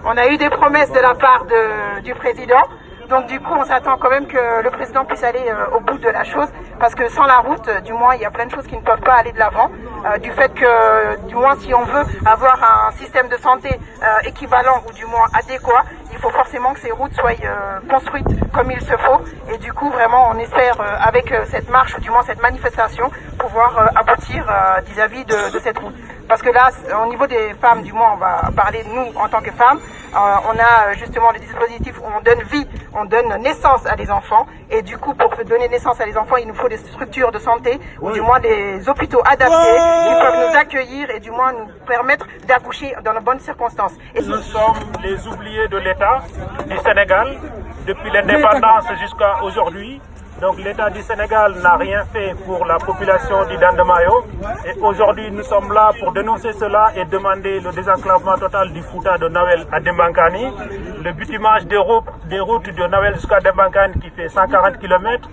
On a eu des promesses de la part du président. Donc du coup, on s'attend quand même que le président puisse aller au bout de la chose, parce que sans la route, du moins, il y a plein de choses qui ne peuvent pas aller de l'avant. Du fait que, du moins, si on veut avoir un système de santé équivalent ou du moins adéquat, il faut forcément que ces routes soient construites comme il se faut. Et du coup, vraiment, on espère avec cette marche, ou du moins cette manifestation, pouvoir aboutir vis-à-vis de cette route. Parce que là, au niveau des femmes, du moins, on va parler de nous en tant que femmes. On a justement le dispositif où on donne vie, on donne naissance à des enfants. Et du coup, pour donner naissance à des enfants, il nous faut des structures de santé, ou du moins des hôpitaux adaptés qui peuvent nous accueillir et du moins nous permettre d'accoucher dans de bonnes circonstances. Et nous sommes les oubliés de l'État du Sénégal depuis l'indépendance jusqu'à aujourd'hui. Donc l'État du Sénégal n'a rien fait pour la population du Dandemayo. Et aujourd'hui, nous sommes là pour dénoncer cela et demander le désenclavement total du Fouta de Nawel à Dembankani. Le bitumage des routes de Nawel jusqu'à Dembankani qui fait 140 km.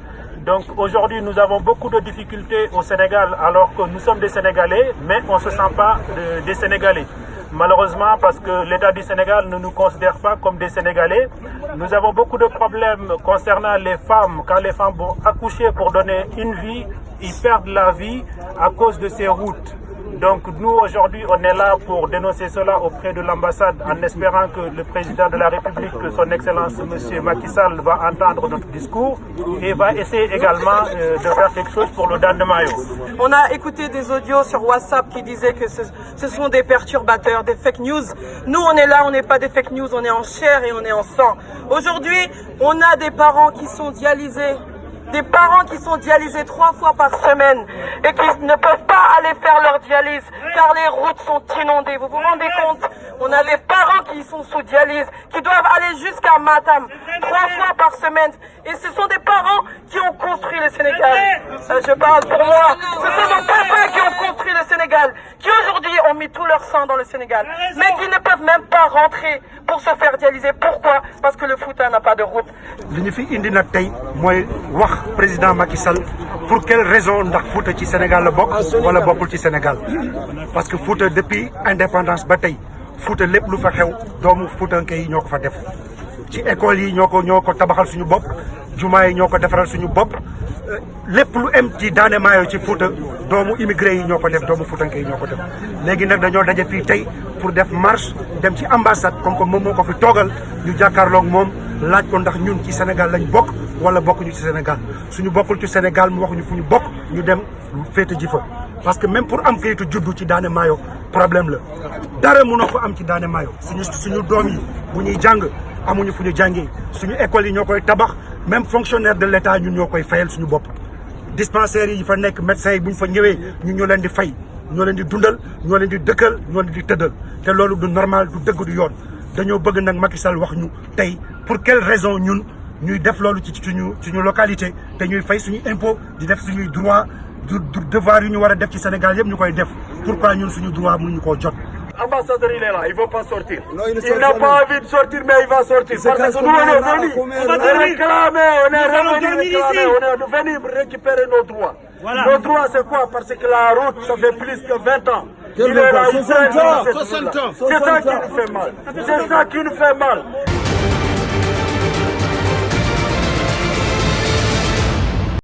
Donc aujourd'hui, nous avons beaucoup de difficultés au Sénégal alors que nous sommes des Sénégalais, mais on ne se sent pas des Sénégalais. Malheureusement, parce que l'État du Sénégal ne nous considère pas comme des Sénégalais. Nous avons beaucoup de problèmes concernant les femmes. Quand les femmes vont accoucher pour donner une vie, ils perdent la vie à cause de ces routes. Donc nous, aujourd'hui, on est là pour dénoncer cela auprès de l'ambassade en espérant que le président de la République, son Excellence M. Macky Sall, va entendre notre discours et va essayer également de faire quelque chose pour le Dandemayo. On a écouté des audios sur WhatsApp qui disaient que ce sont des perturbateurs, des fake news. Nous, on est là, on n'est pas des fake news, on est en chair et on est en sang. Aujourd'hui, on a des parents qui sont dialysés. Des parents qui sont dialysés 3 fois par semaine et qui ne peuvent pas aller faire leur dialyse car les routes sont inondées. Vous vous rendez compte? On a des parents qui sont sous dialyse, qui doivent aller jusqu'à Matam 3 fois par semaine. Et ce sont des parents qui ont construit le Sénégal. Je parle pour moi. Ce sont nos papas qui ont construit le Sénégal, qui aujourd'hui ont mis tout leur sang dans le Sénégal, mais qui ne peuvent même pas rentrer pour se faire dialyser. Pourquoi? Parce que le Fouta n'a pas de route. Président Macky Sall pour quelle raison ndax Fouta ci Sénégal la bokk wala bokkul ci Sénégal parce que Fouta depuis indépendance ba tey Fouta lépp lu fa xew doomu Foutanke yi ñoo ko fa def ci école yi ñoo ko tabaxal suñu bopp jumaa yi ñoo ko defaral suñu bopp lépp lu am ci Dandemayo ci Fouta doomu immigré yi ñoo ko def doomu Foutanke yi ñoo ko def léegi nag dañoo daje fii tey pour def marche dem ci ambassade comme que moom moo ko fi toogal ñu jàkkaarloog moom laaj ko ndax ñun ci Sénégal lañ bokk wala bokkuñu ci Sénégal suñu bokkul ci Sénégal mu waxuñu fu ñu bokk ñu dem féete ji fa parce que même pour am kayitu juddu ci Dandemayo problème la dara mënoo ko am ci Dandemayo suñu doom yi bu ñuy jàng amuñu fu ñu jàngee suñu école yi ñoo koy tabax même fonctionnaire de l'État ñun ñoo koy fayal suñu bopp dispensaires yi fa nekk médecins yi bu ñu fa ñëwee ñun ñoo leen di fay ñoo leen di dundal ñoo leen di dëkkal ñoo leen di tëddal te loolu du normal du dëgg du yoon dañoo bëgg nag Macky Sall wax ñu tey pour quelle raison ñun ñuy def loolu ci suñu localité te ñuy fay suñu impôt di def suñuy droit du devoir yu ñu war a def ci Sénégal yëpp ñu koy def pourquoi ñun suñu droit mënuñu koo jot. L'ambassadeur il est là, il ne veut pas sortir. Non, il n'a pas envie de sortir, mais il va sortir. Parce que nous on est venus on est venus récupérer nos droits. Voilà. Nos droits c'est quoi? Parce que la route ça fait plus que 20 ans. Il est là, 60 ans. C'est ça qui nous fait mal. C'est ça qui nous fait mal.